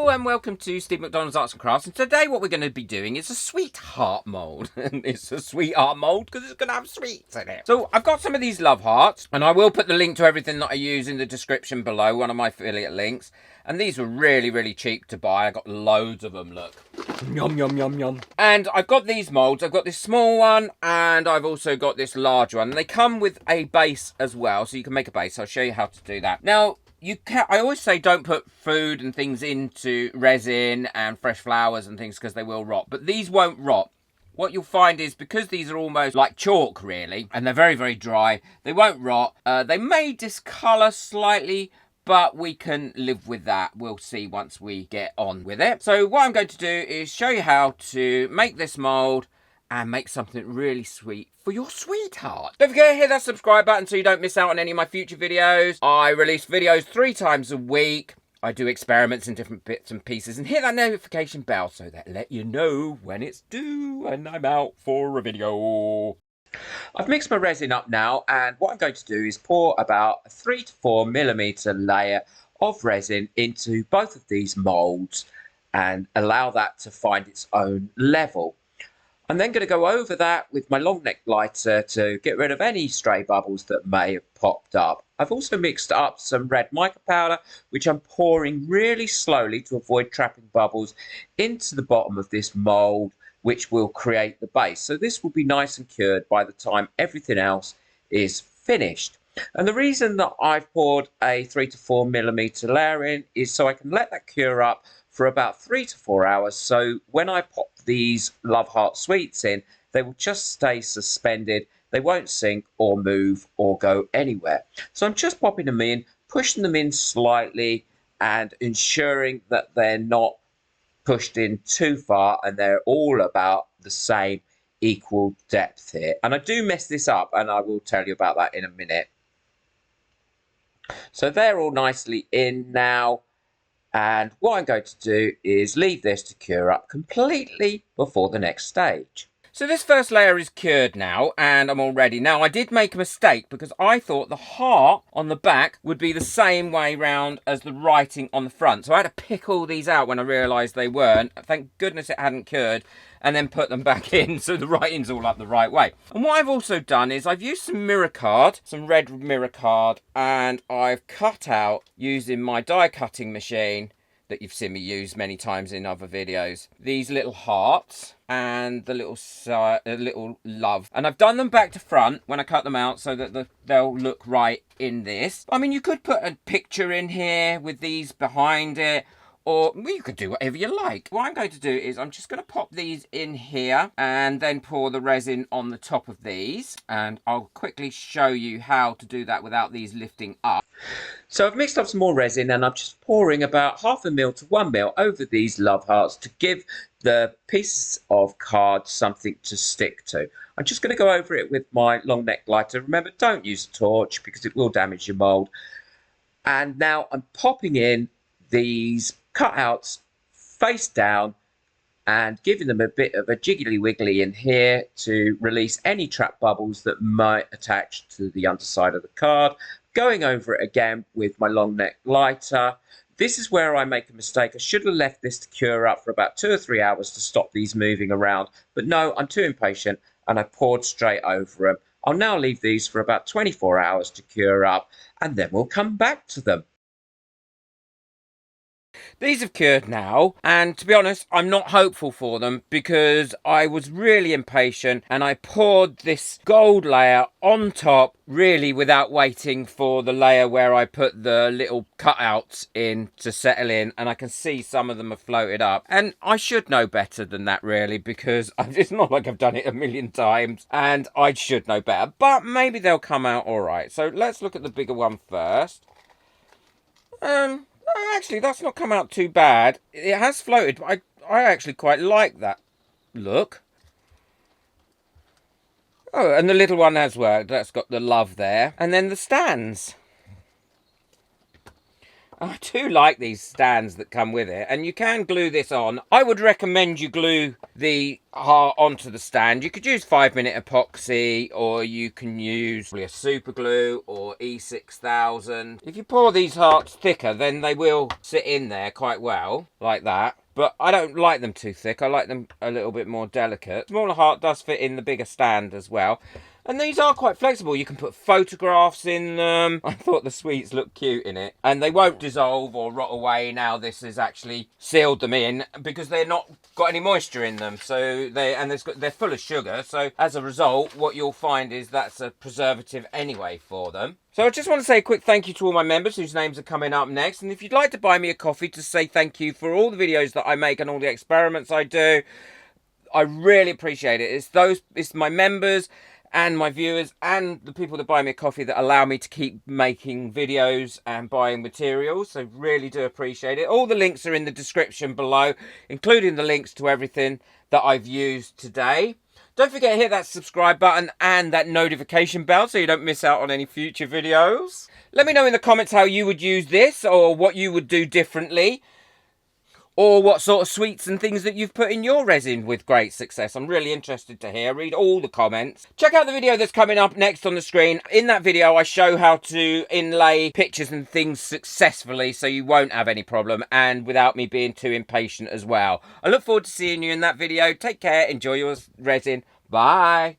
Hello and welcome to Steve McDonald's Arts and Crafts, and today what we're going to be doing is a sweetheart mould. And it's a sweetheart mould because it's going to have sweets in it. So I've got some of these Lovehearts, and I will put the link to everything that I use in the description below, one of my affiliate links. And these were really, really cheap to buy. I got loads of them, look. Yum, yum, yum, yum. And I've got these moulds. I've got this small one, and I've also got this large one. And they come with a base as well, so you can make a base. I'll show you how to do that. Now, I always say don't put food and things into resin and fresh flowers and things because they will rot. But these won't rot. What you'll find is because these are almost like chalk, really, and they're very, very dry, they won't rot. They may discolour slightly, but we can live with that. We'll see once we get on with it. So what I'm going to do is show you how to make this mould and make something really sweet for your sweetheart. Don't forget to hit that subscribe button so you don't miss out on any of my future videos. I release videos 3 times a week. I do experiments in different bits and pieces, and hit that notification bell so that let you know when it's due and I'm out for a video. I've mixed my resin up now, and what I'm going to do is pour about a 3 to 4 millimeter layer of resin into both of these moulds and allow that to find its own level. I'm then going to go over that with my long neck lighter to get rid of any stray bubbles that may have popped up. I've also mixed up some red mica powder, which I'm pouring really slowly to avoid trapping bubbles into the bottom of this mould, which will create the base. So this will be nice and cured by the time everything else is finished. And the reason that I've poured a 3 to 4 millimeter layer in is so I can let that cure up for about 3 to 4 hours. So when I pop these Loveheart sweets in, they will just stay suspended. They won't sink or move or go anywhere. So I'm just popping them in, pushing them in slightly and ensuring that they're not pushed in too far and they're all about the same equal depth here. And I do mess this up, and I will tell you about that in a minute. So they're all nicely in now. And what I'm going to do is leave this to cure up completely before the next stage. So this first layer is cured now, and I'm all ready. Now, I did make a mistake because I thought the heart on the back would be the same way round as the writing on the front. So I had to pick all these out when I realised they weren't. Thank goodness it hadn't cured, and then put them back in so the writing's all up the right way. And what I've also done is I've used some mirror card, some red mirror card, and I've cut out using my die cutting machine that you've seen me use many times in other videos, these little hearts and the little love, and I've done them back to front when I cut them out so that they'll look right in this. I mean, you could put a picture in here with these behind it, or you could do whatever you like. What I'm going to do is I'm just going to pop these in here and then pour the resin on the top of these, and I'll quickly show you how to do that without these lifting up. So I've mixed up some more resin, and I'm just pouring about 0.5 ml to 1 ml over these Lovehearts to give the pieces of card something to stick to. I'm just going to go over it with my long neck lighter. Remember, don't use a torch because it will damage your mould. And now I'm popping in these cutouts face down and giving them a bit of a jiggly wiggly in here to release any trap bubbles that might attach to the underside of the card. Going over it again with my long neck lighter. This is where I make a mistake. I should have left this to cure up for about 2 or 3 hours to stop these moving around, but no, I'm too impatient and I poured straight over them. I'll now leave these for about 24 hours to cure up, and then we'll come back to them. These have cured now, and to be honest, I'm not hopeful for them because I was really impatient and I poured this gold layer on top really without waiting for the layer where I put the little cutouts in to settle in, and I can see some of them have floated up, and I should know better than that really because it's not like I've done it a million times, and I should know better, but maybe they'll come out all right. So let's look at the bigger one first. Actually, that's not come out too bad. It has floated, but I actually quite like that look. Oh, and the little one has worked. That's got the love there. And then the stands. I do like these stands that come with it, and you can glue this on. I would recommend you glue the heart onto the stand. You could use 5-minute epoxy, or you can use a super glue or E6000. If you pour these hearts thicker, then they will sit in there quite well, like that. But I don't like them too thick. I like them a little bit more delicate. Smaller heart does fit in the bigger stand as well. And these are quite flexible. You can put photographs in them. I thought the sweets looked cute in it. And they won't dissolve or rot away now this has actually sealed them in, because they're not got any moisture in them. So they're full of sugar. So as a result, what you'll find is that's a preservative anyway for them. So I just want to say a quick thank you to all my members whose names are coming up next. And if you'd like to buy me a coffee to say thank you for all the videos that I make and all the experiments I do, I really appreciate it. It's my members and my viewers and the people that buy me a coffee that allow me to keep making videos and buying materials. So really do appreciate it. All the links are in the description below, including the links to everything that I've used today. Don't forget to hit that subscribe button and that notification bell so you don't miss out on any future videos. Let me know in the comments how you would use this, or what you would do differently, or what sort of sweets and things that you've put in your resin with great success. I'm really interested to hear. Read all the comments. Check out the video that's coming up next on the screen. In that video, I show how to inlay pictures and things successfully so you won't have any problem, and without me being too impatient as well. I look forward to seeing you in that video. Take care. Enjoy your resin. Bye.